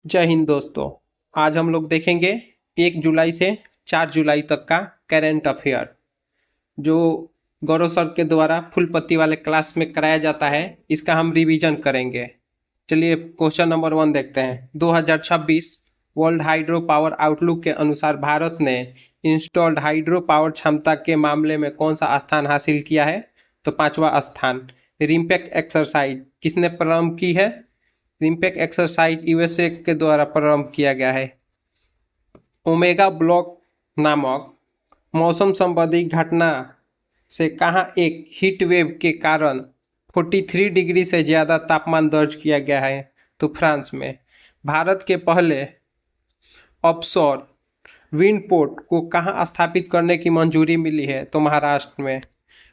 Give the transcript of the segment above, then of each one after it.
जय हिंद दोस्तों। आज हम लोग देखेंगे 1 जुलाई से 4 जुलाई तक का करेंट अफेयर जो गौरव सर के द्वारा फुल पत्ती वाले क्लास में कराया जाता है। इसका हम रिवीजन करेंगे। चलिए क्वेश्चन नंबर 1 देखते हैं। 2026 वर्ल्ड हाइड्रो पावर आउटलुक के अनुसार भारत ने इंस्टॉल्ड हाइड्रो पावर क्षमता के मामले में कौन सा स्थान हासिल किया है? तो 5वां स्थान। रिम्पैक एक्सरसाइज किसने प्रारंभ की है? रिम्पैक एक्सरसाइज यूएसए के द्वारा प्रारंभ किया गया है। ओमेगा ब्लॉक नामक मौसम संबंधी घटना से कहाँ एक हीट वेव के कारण 43 डिग्री से ज़्यादा तापमान दर्ज किया गया है? तो फ्रांस में। भारत के पहले ऑफशोर विंड पोर्ट को कहाँ स्थापित करने की मंजूरी मिली है? तो महाराष्ट्र में।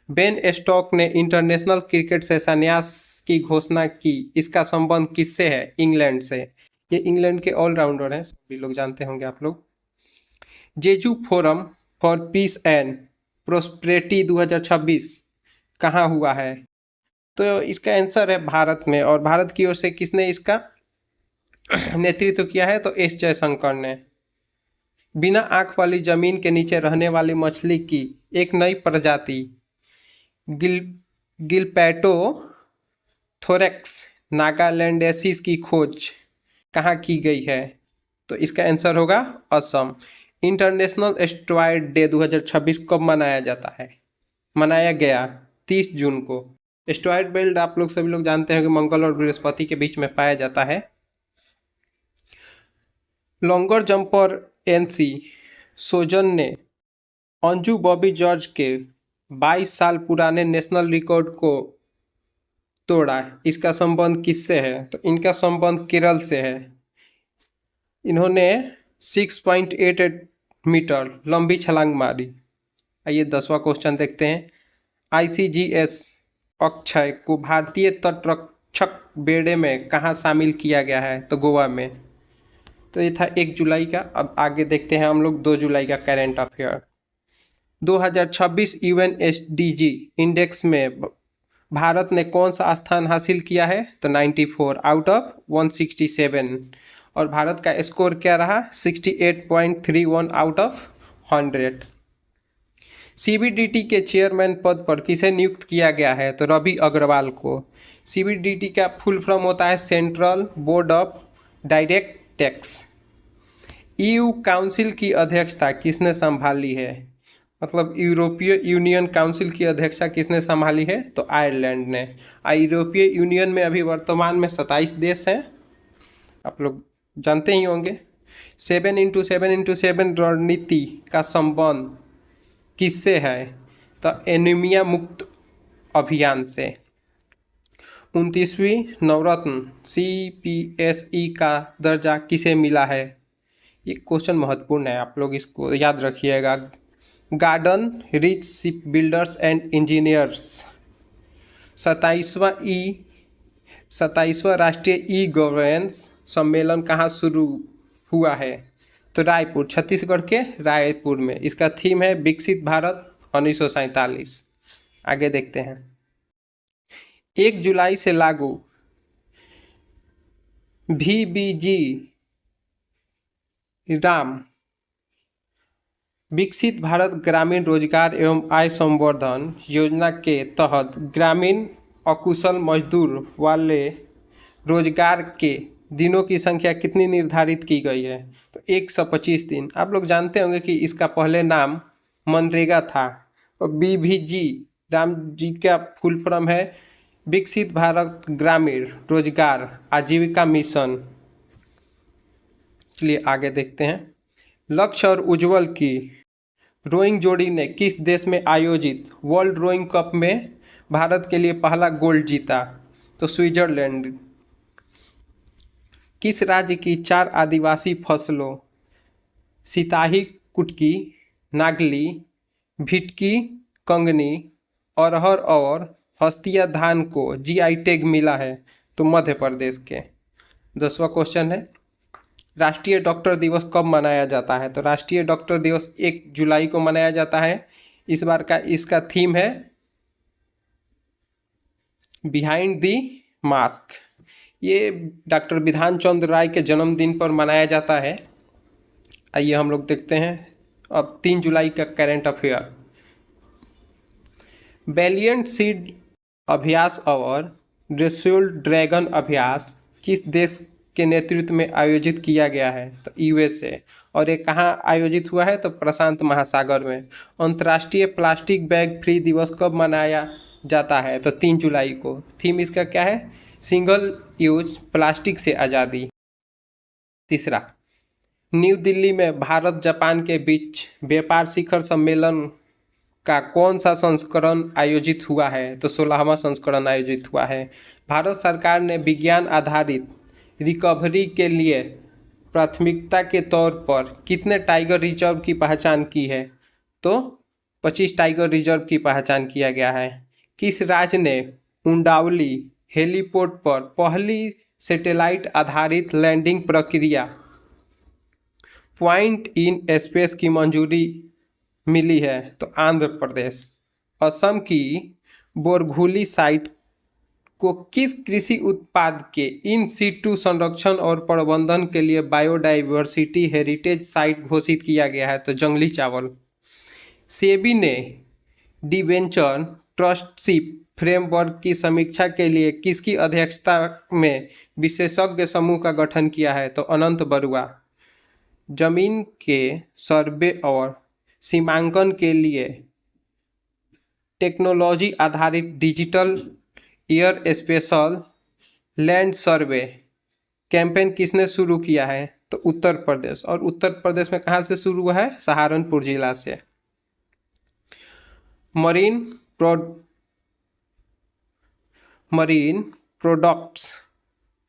बेन स्टोक ने इंटरनेशनल क्रिकेट से संन्यास की घोषणा की। इसका संबंध किससे है? इंग्लैंड से। ये इंग्लैंड के ऑलराउंडर हैं, सभी लोग जानते होंगे आप लोग। Jeju Forum for Peace and Prosperity 2026 कहाँ हुआ है? तो इसका आंसर है भारत में। और भारत की ओर से किसने इसका नेतृत्व किया है? तो एस जयशंकर ने। बिना आंख वाली जमीन के नीचे रहने वाली मछली की एक नई प्रजाति गिलपैटो थोरेक्स नागालैंडेसिस की खोज कहाँ की गई है? तो इसका आंसर होगा असम। इंटरनेशनल एस्टेरॉयड डे 2026 कब मनाया जाता है? मनाया गया 30 जून को। एस्टेरॉयड बेल्ट आप लोग सभी लोग जानते हैं कि मंगल और बृहस्पति के बीच में पाया जाता है। लॉन्गर जंपर एनसी सोजन ने अंजू बॉबी जॉर्ज के 22 साल पुराने नेशनल रिकॉर्ड को तोड़ा। इसका संबंध किससे है? तो इनका संबंध केरल से है। इन्होंने 6.88 मीटर लंबी छलांग मारी। आइए 10वां क्वेश्चन देखते हैं। आईसीजीएस अक्षय को भारतीय तटरक्षक बेड़े में कहाँ शामिल किया गया है? तो गोवा में। तो ये था 1 जुलाई का। अब आगे देखते हैं हम लोग 2 जुलाई का करेंट अफेयर। 2026 यूएनएसडीजी इंडेक्स में भारत ने कौन सा स्थान हासिल किया है? तो 94 आउट ऑफ 167। और भारत का स्कोर क्या रहा? 68.31 आउट ऑफ 100। सीबीडीटी के चेयरमैन पद पर किसे नियुक्त किया गया है? तो रवि अग्रवाल को। सीबीडीटी का फुल फॉर्म होता है central board of direct tax. EU council की अध्यक्षता किसने संभाली है? मतलब यूरोपीय यूनियन काउंसिल की अध्यक्षता किसने संभाली है? तो आयरलैंड ने। यूरोपीय यूनियन में अभी वर्तमान में 27 देश हैं, आप लोग जानते ही होंगे। 7x7x7 रणनीति का संबंध किससे है? तो एनीमिया मुक्त अभियान से। 29वीं नवरत्न सीपीएसई का दर्जा किसे मिला है? ये क्वेश्चन महत्वपूर्ण है, आप लोग इसको याद रखिएगा। Garden reach ship builders and engineers. 27वां राष्ट्रीय ई गवर्नेंस सम्मेलन कहाँ शुरू हुआ है? तो रायपुर, छत्तीसगढ़ के रायपुर में। इसका थीम है विकसित भारत 1947। आगे देखते हैं। 1 जुलाई से लागू VBG राम विकसित भारत ग्रामीण रोजगार एवं आय संवर्धन योजना के तहत ग्रामीण अकुशल मजदूर वाले रोजगार के दिनों की संख्या कितनी निर्धारित की गई है? तो 125 दिन। आप लोग जानते होंगे कि इसका पहले नाम मनरेगा था। और बीबीजी राम जी का फुल फॉर्म है विकसित भारत ग्रामीण रोजगार आजीविका मिशन। चलिए आगे देखते हैं। लक्ष्य और उज्जवल की रोइंग जोड़ी ने किस देश में आयोजित वर्ल्ड रोइंग कप में भारत के लिए पहला गोल्ड जीता? तो स्विट्जरलैंड। किस राज्य की 4 आदिवासी फसलों सिताही कुटकी, नागली, भिटकी, कंगनी, अरहर और हस्तिया धान को जीआई टैग मिला है? तो मध्य प्रदेश के। 10वां क्वेश्चन है। राष्ट्रीय डॉक्टर दिवस कब मनाया जाता है? तो राष्ट्रीय डॉक्टर दिवस 1 जुलाई को मनाया जाता है। इस बार का इसका थीम है बिहाइंड दी मास्क। ये डॉक्टर विधान चंद्र राय के जन्मदिन पर मनाया जाता है। आइए हम लोग देखते हैं अब 3 जुलाई का करंट अफेयर। वैलियंट सीड अभ्यास और रेसोल्ट ड्रैगन अभ्यास किस देश के नेतृत्व में आयोजित किया गया है? तो यूएसए। और ये कहाँ आयोजित हुआ है? तो प्रशांत महासागर में। अंतर्राष्ट्रीय प्लास्टिक बैग फ्री दिवस कब मनाया जाता है? तो 3 जुलाई को। थीम इसका क्या है? सिंगल यूज प्लास्टिक से आज़ादी। तीसरा, न्यू दिल्ली में भारत जापान के बीच व्यापार शिखर सम्मेलन का कौन सा संस्करण आयोजित हुआ है? तो 16वां संस्करण आयोजित हुआ है। भारत सरकार ने विज्ञान आधारित रिकवरी के लिए प्राथमिकता के तौर पर कितने टाइगर रिजर्व की पहचान की है? तो 25 टाइगर रिजर्व की पहचान किया गया है। किस राज्य ने उंडावली हेलीपोर्ट पर पहली सैटेलाइट आधारित लैंडिंग प्रक्रिया पॉइंट इन स्पेस की मंजूरी मिली है? तो आंध्र प्रदेश। असम की बोरघुली साइट को किस कृषि उत्पाद के इन सीटू संरक्षण और प्रबंधन के लिए बायोडाइवर्सिटी हेरिटेज साइट घोषित किया गया है? तो जंगली चावल। सेबी ने डिवेंचर ट्रस्टशिप फ्रेमवर्क की समीक्षा के लिए किसकी अध्यक्षता में विशेषज्ञ समूह का गठन किया है? तो अनंत बरुआ। जमीन के सर्वे और सीमांकन के लिए टेक्नोलॉजी आधारित digital air special land survey campaign किसने शुरू किया है? तो उत्तर प्रदेश। और उत्तर प्रदेश में कहाँ से शुरू हुआ है? सहारनपुर जिला से। Marine products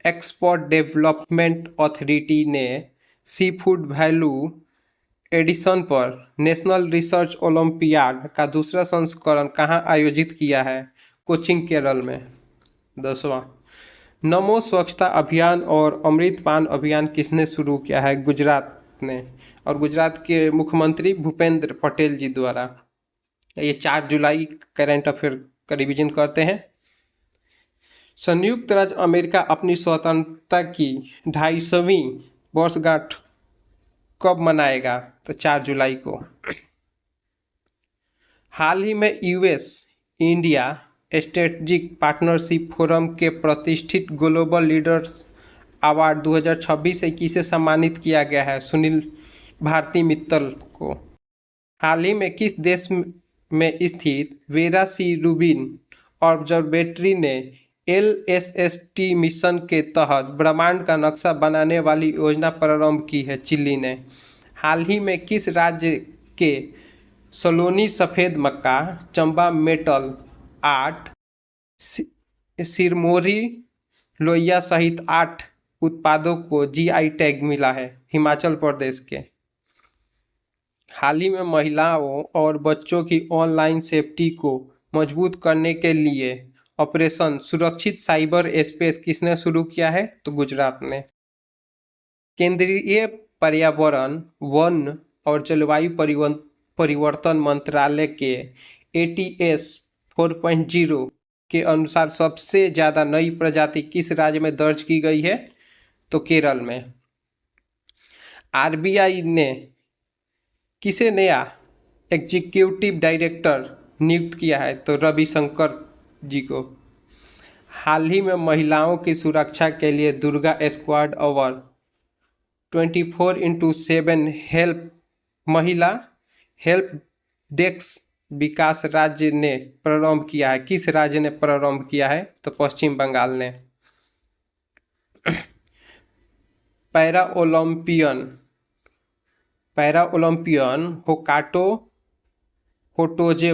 export development authority ने सी फूड वैल्यू एडिशन पर नेशनल रिसर्च ओलंपियाड का दूसरा संस्करण कहाँ आयोजित किया है? कोचिन केरल में। 10वां, नमो स्वच्छता अभियान और अमृतपान अभियान किसने शुरू किया है? गुजरात ने। और गुजरात के मुख्यमंत्री भूपेंद्र पटेल जी द्वारा। ये 4 जुलाई करंट अफेयर का रिवीजन करते हैं। संयुक्त राज्य अमेरिका अपनी स्वतंत्रता की 250वीं वर्षगांठ कब मनाएगा? तो 4 जुलाई को। हाल ही में US India strategic partnership forum के प्रतिष्ठित ग्लोबल लीडर्स अवार्ड 2026 से किसे सम्मानित किया गया है? सुनील भारती मित्तल को। हाल ही में किस देश में स्थित वेरा सी रूबिन ऑब्जर्वेटरी ने LSST मिशन के तहत ब्रह्मांड का नक्शा बनाने वाली योजना प्रारंभ की है? चिली ने। हाल ही में किस राज्य के सलोनी सफ़ेद मक्का, चंबा मेटल आर्ट, सिरमौरी लोहिया सहित 8 उत्पादों को GI टैग मिला है? हिमाचल प्रदेश के। हाल ही में महिलाओं और बच्चों की ऑनलाइन सेफ्टी को मजबूत करने के लिए ऑपरेशन सुरक्षित साइबर स्पेस किसने शुरू किया है? तो गुजरात ने। केंद्रीय पर्यावरण, वन और जलवायु परिवर्तन मंत्रालय के ATS 4.0 के अनुसार सबसे ज़्यादा नई प्रजाति किस राज्य में दर्ज की गई है? तो केरल में। RBI ने किसे नया एग्जीक्यूटिव डायरेक्टर नियुक्त किया है? तो रविशंकर जी को। हाल ही में महिलाओं की सुरक्षा के लिए दुर्गा स्क्वाड और 24x7 महिला हेल्प डेस्क विकास राज्य ने प्रारंभ किया है। किस राज्य ने प्रारंभ किया है? तो पश्चिम बंगाल ने। पैरा ओलंपियन होकाटो होटोजे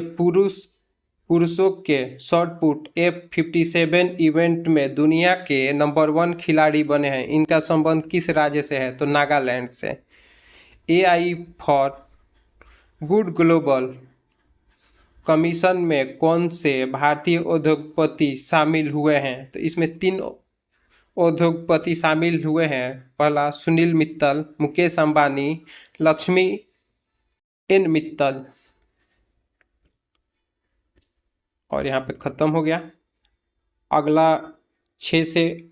पुरुषों के शॉटपुट F57 इवेंट में दुनिया के नंबर 1 खिलाड़ी बने हैं। इनका संबंध किस राज्य से है? तो नागालैंड से। AI for good global commission में कौन से भारतीय उद्योगपति शामिल हुए हैं? तो इसमें 3 उद्योगपति शामिल हुए हैं। पहला सुनील मित्तल, मुकेश अंबानी, लक्ष्मी N मित्तल। और यहाँ पे ख़त्म हो गया। अगला 6 से